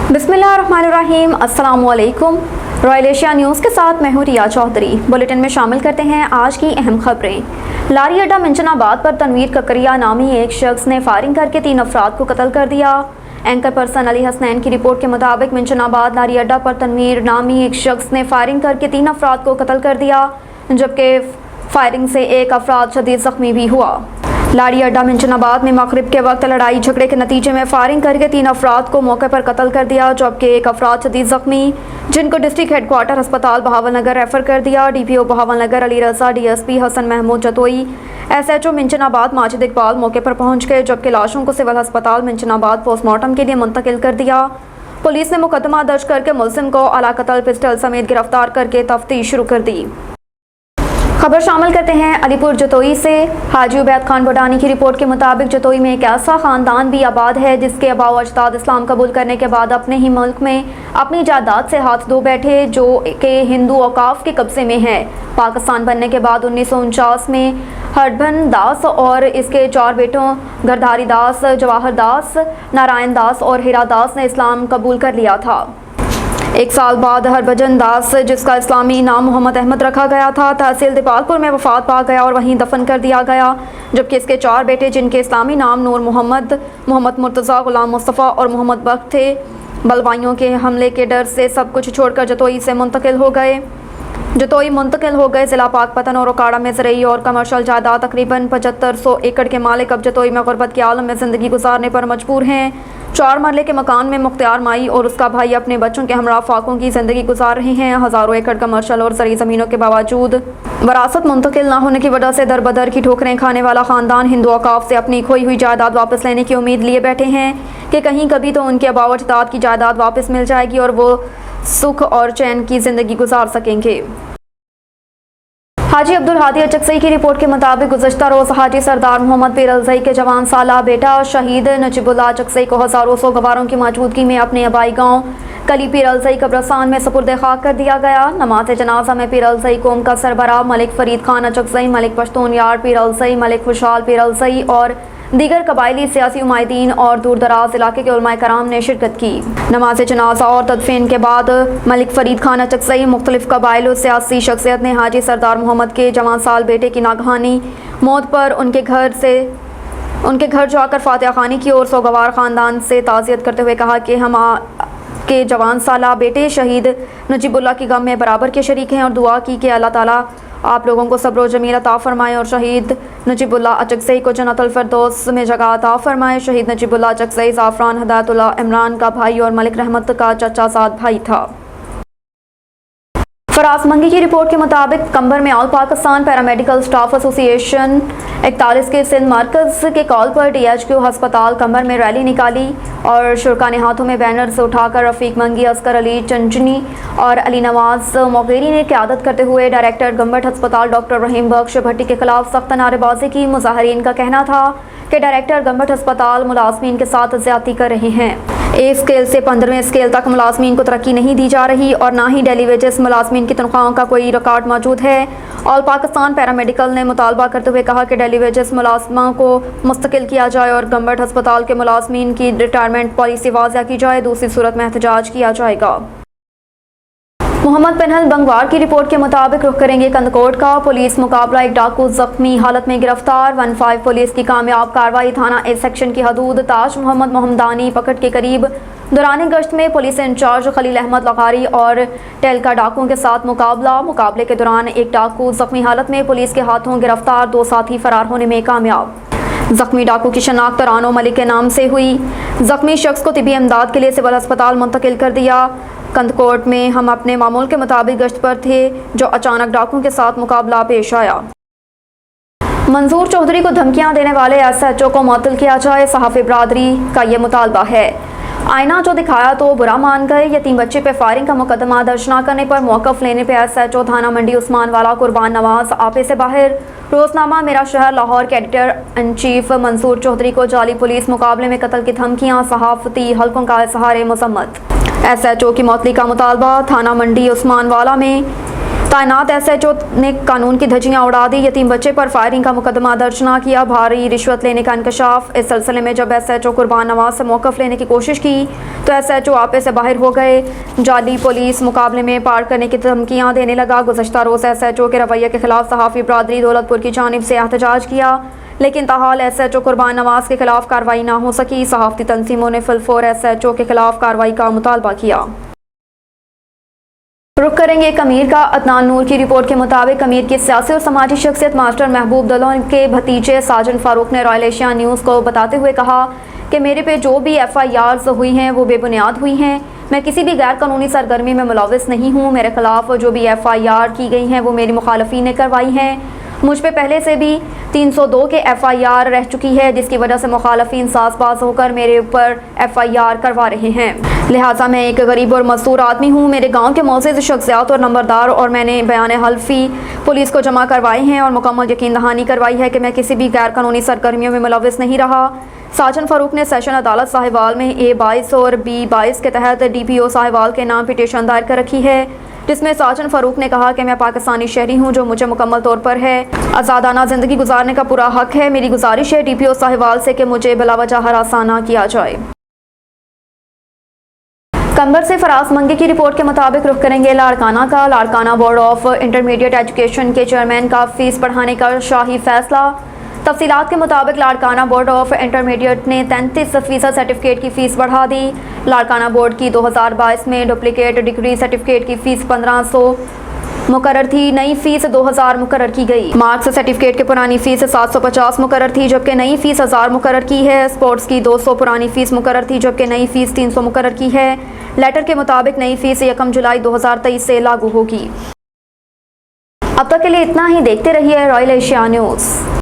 बिस्मिल्लाहिर्रहमानिर्रहीम, अस्सलामुअलैकुम। Royal Asia news के साथ मैं हूँ रिया चौधरी। बुलेटिन में शामिल करते हैं आज की अहम खबरें। लारी अड्डा मिंचनाबाद पर तनवीर ककरिया नामी एक शख्स ने फायरिंग करके 3 अफराद को कत्ल कर दिया। एंकर पर्सन अली हसनैन की रिपोर्ट के मुताबिक मिंचनाबाद लारी अड्डा पर तनवीर नामी एक शख्स ने फायरिंग करके 3 अफराद को कत्ल कर दिया, जबकि फायरिंग से एक अफराद शदीद जख्मी भी हुआ। लारी अड्डा मिंचनाबाद में मगरिब के वक्त लड़ाई झगड़े के नतीजे में फायरिंग करके 3 अफराद को मौके पर कत्ल कर दिया, जबकि एक अफराद शदीद जख्मी, जिनको डिस्ट्रिक्ट हेडक्वार्टर अस्पताल बहावलनगर रेफर कर दिया। DPO बहावलनगर अली रजा, DSP हसन महमूद जतोई, SHO मिंचनाबाद माजिद इकबाल मौके पर पहुंच गए, जबकि लाशों को सिविल अस्पताल मिंचनाबाद पोस्टमार्टम के लिए मुंतकिल कर दिया। पुलिस ने मुकदमा दर्ज करके मुलजिम को आला कत्ल पिस्टल समेत गिरफ्तार करके तफ्तीश शुरू कर दी। खबर शामिल करते हैं अलीपुर जतोई से। हाजी उबैद खान बुडानी की रिपोर्ट के मुताबिक जतोई में एक ऐसा ख़ानदान भी आबाद है जिसके अबाव अजदाद इस्लाम कबूल करने के बाद अपने ही मुल्क में अपनी जायदाद से हाथ धो बैठे, जो कि हिंदू औकाफ के कब्जे में है। पाकिस्तान बनने के बाद 1949 में हरभन दास और इसके 4 बेटों गरधारी दास, जवाहर दास, नारायण दास और हीरा दास ने इस्लाम कबूल कर लिया था। 1 साल बाद हरभजन दास, जिसका इस्लामी नाम मोहम्मद अहमद रखा गया था, तहसील दीपालपुर में वफात पा गया और वहीं दफन कर दिया गया, जबकि इसके 4 बेटे, जिनके इस्लामी नाम नूर मोहम्मद, मोहम्मद मुर्तज़ा, गुलाम मुस्तफ़ा और मोहम्मद बख्त थे, बलवाइयों के हमले के डर से सब कुछ छोड़कर जतोई से मुंतकिल हो गए। ज़िला पाकपतन और ओकाड़ा में ज़रई और कमर्शल जायदाद तकरीबन 7500 एकड़ के मालिक अब जतोई में गुर्बत के आलम में ज़िंदगी गुजारने पर मजबूर हैं। 4 मरले के मकान में मुख्तियार माई और उसका भाई अपने बच्चों के हमरा फाकों की ज़िंदगी गुजार रहे हैं। हज़ारों एकड़ कमर्शल और ज़रई ज़मीनों के बावजूद वरासत मुंतकिल ना होने की वजह से दर बदर की ठोकरें खाने वाला ख़ानदान हिंदू औकाफ से अपनी खोई हुई जायदाद वापस लेने की उम्मीद लिए बैठे हैं कि कहीं कभी तो उनके अबाव अजदाद की जायदाद वापस मिल जाएगी और वो सुख और चैन की ज़िंदगी गुजार सकेंगे। हाजी अब्दुल हादी अचकसई की रिपोर्ट के मुताबिक गुज़श्ता रोज़ हाजी सरदार मोहम्मद पीर अलज़ई के जवान साला बेटा शहीद नजीबुल्लाह अचकसई को हज़ारों सोगवारों की मौजूदगी में अपने आबाई गाँव कली पीर अलज़ई कब्रस्तान में सपुर्द खाक कर दिया गया। नमाज जनाजा में पीर अलज़ई कौम का सरबराह मलिक फरीद खान अचकसई, मलिक पश्तून यार पीर अलज़ई, मलिक खुशहाल पीर अलज़ई और दीगर कबायली सियासी उमायदीन और दूर दराज इलाके के उलमाए कराम ने शिरकत की। नमाज जनाजा और तदफीन के बाद मलिक फरीद खान अचकसई मुख्तलिफ कबायलों सियासी शख्सियत ने हाजी सरदार मोहम्मद के जवान साल बेटे की नागहानी मौत पर उनके घर जाकर फातिहा खानी की और सोगवार ख़ानदान से ताज़ियत करते हुए कहा कि हम के जवान साला बेटे शहीद नजीबुल्लाह की गम में बराबर के शरीक हैं और दुआ की कि अल्लाह ताला आप लोगों को सब्र जमील अता फरमाए और शहीद नजीबुल्लाह अचकसई को जन्नतुल फिरदौस में जगह अता फरमाए। शहीद नजीबुल्लाह अचकसई ज़ाफ़रान हदायतुल्लाह इमरान का भाई और मलिक रहमत का चचा साद भाई था। फराज मंगी की रिपोर्ट के मुताबिक कंबर में all Pakistan paramedical staff association 41 के सिंध मरकज़ के कॉल पर DHQ हस्पताल कंबर में रैली निकाली और शुरका ने हाथों में बैनर्स उठाकर रफ़ीक मंगी, असगर अली चंचनी और अली नवाज मोगेरी ने क़यादत करते हुए डायरेक्टर गंबट हस्पताल डॉक्टर रहीम बख्श भट्टी के खिलाफ सख्त नारेबाजी की। मुजाहिरीन का कहना था कि डायरेक्टर गंबट हस्पताल मुलाजमीन के साथ ज़्यादती कर रहे हैं। ए स्केल से 15वें स्केल तक मुलाजमीन को तरक्की नहीं दी जा रही और ना ही डेली वेजेस मुलाजमीन की तनख्वाहों का कोई रिकॉर्ड मौजूद है। ऑल पाकिस्तान पैरामेडिकल ने मुतालबा करते हुए कहा कि डेली वेजेस मुलाजमा को मुस्तकिल किया जाए और गंबट हस्पताल के मुलाजमीन की रिटायरमेंट पॉलिसी वाज़िया की जाए, दूसरी सूरत में एहतजाज किया जाएगा। मोहम्मद पिनहल बंगवार की रिपोर्ट के मुताबिक रुख करेंगे कंदकोट का पुलिस मुकाबला, एक डाकू जख्मी हालत में गिरफ्तार। 15 पुलिस की कामयाब कार्रवाई थाना ए सेक्शन की हदूद ताज मोहम्मद मोहम्मदानी पकड़ के करीब दौरान गश्त में पुलिस इंचार्ज खलील अहमद लगारी और टेलका डाकुओं के साथ मुकाबले के दौरान एक डाकू जख्मी हालत में पुलिस के हाथों गिरफ्तार, 2 साथी फरार होने में कामयाब। जख्मी डाकू की शनाख्त रानो मलिक के नाम से हुई। जख्मी शख्स को तिबी इमदाद के लिए सिविल अस्पताल मुंतकिल कर दिया। कंदकोट में हम अपने मामूल के मुताबिक गश्त पर थे जो अचानक डाकुओं के साथ मुकाबला पेश आया। मंजूर चौधरी को धमकियां देने वाले SHO को मुअत्तल किया जाए, सहाफ़ी बरादरी का ये मुतालबा है। आईना जो दिखाया तो बुरा मान गए। यतीम बच्चे पे फायरिंग का मुकदमा दर्ज न करने पर मौक़िफ़ लेने पे SHO थाना मंडी उस्मान वाला कुर्बान नवाज आपे से बाहर। रोज़नामा मेरा शहर लाहौर के editor in chief Mansoor Chaudhry को जाली पुलिस मुकाबले में कत्ल की धमकियाँ, सहाफ़ती हल्कों का इज़हार मज़म्मत। SHO की मुअत्तली का मुतालबा। थाना मंडी उस्मान वाला में कायनात SHO ने कानून की धज्जियां उड़ा दी। यतीम बच्चे पर फायरिंग का मुकदमा दर्ज न किया। भारी रिश्वत लेने का इंकशाफ। इस सिलसिले में जब SHO कुर्बान नवाज से मौक़िफ़ लेने की कोशिश की तो SHO आपे से बाहर हो गए। जाली पुलिस मुकाबले में पार करने की धमकियां देने लगा। गुज़श्ता रोज़ SHO के रवैये के खिलाफ सहाफ़ी बरादरी दौलतपुर की जानिब से एहतजाज किया, लेकिन ताहाल SHO कुर्बान नवाज के खिलाफ कार्रवाई ना हो सकी। सहाफ़ती तंजीमों ने फिलफोर SHO के खिलाफ कार्रवाई का मुतालबा किया। रुख करेंगे एक अमीर का। अदनान नूर की रिपोर्ट के मुताबिक अमीर की सियासी और समाजी शख्सियत मास्टर महबूब दलों के भतीजे साजन फारूक ने रॉयल एशिया न्यूज़ को बताते हुए कहा कि मेरे पे जो भी FIRs हुई हैं वो बेबुनियाद हुई हैं। मैं किसी भी गैर कानूनी सरगर्मी में मुलविस नहीं हूँ। मेरे खिलाफ जो भी FIR की गई हैं वो मेरी मुखालफी ने करवाई हैं। मुझ पे पहले से भी 302 के FIR रह चुकी है, जिसकी वजह से मुखालफीन साज़बाज होकर मेरे ऊपर FIR करवा रहे हैं। लिहाजा मैं एक गरीब और मजदूर आदमी हूँ। मेरे गांव के मोअज़्ज़िज़ शख्सियात और नंबरदार और मैंने बयान हल्फी पुलिस को जमा करवाए हैं और मुकम्मल यकीन दहानी करवाई है कि मैं किसी भी गैर कानूनी सरगर्मियों में मुलविस नहीं रहा। साजन फारूक ने सेशन अदालत साहिवाल में A22 और B22 के तहत DPO साहिवाल के नाम पिटीशन दायर कर रखी है, जिसमें साजन फारूक ने कहा कि मैं पाकिस्तानी शहरी हूं, जो मुझे मुकम्मल तौर पर है आज़ादाना ज़िंदगी गुजारने का पूरा हक है। मेरी गुजारिश है DPO साहिवाल से कि मुझे बिलावजह हरासा ना किया जाए। कंबर से फराज मंगी की रिपोर्ट के मुताबिक रुख करेंगे लाड़काना का। Larkana board of intermediate education के चेयरमैन का फीस बढ़ाने का शाही फैसला। तफसीलात के मुताबिक लाड़काना बोर्ड ऑफ इंटरमीडिएट ने 33% सर्टिफिकेट की फ़ीस बढ़ा दी। लाड़काना बोर्ड की 2022 में डुप्लीकेट डिग्री सर्टिफिकेट की फ़ीस 1500 मुकर्रर थी, नई फ़ीस 2000 मुकर्रर की गई। मार्क्स सर्टिफिकेट की पुरानी फ़ीस 750 मुकर्रर थी, जबकि नई फ़ीस 1000 मुकर्रर की है। स्पोर्ट्स की 200 पुरानी फ़ीस मुकर्रर थी, जबकि नई फ़ीस 300 मुकर्रर की है। लेटर के मुताबिक नई फ़ीस 1 जुलाई 2023 से लागू होगी। अब तक के लिए इतना ही। देखते रहिए रॉयल एशिया न्यूज़।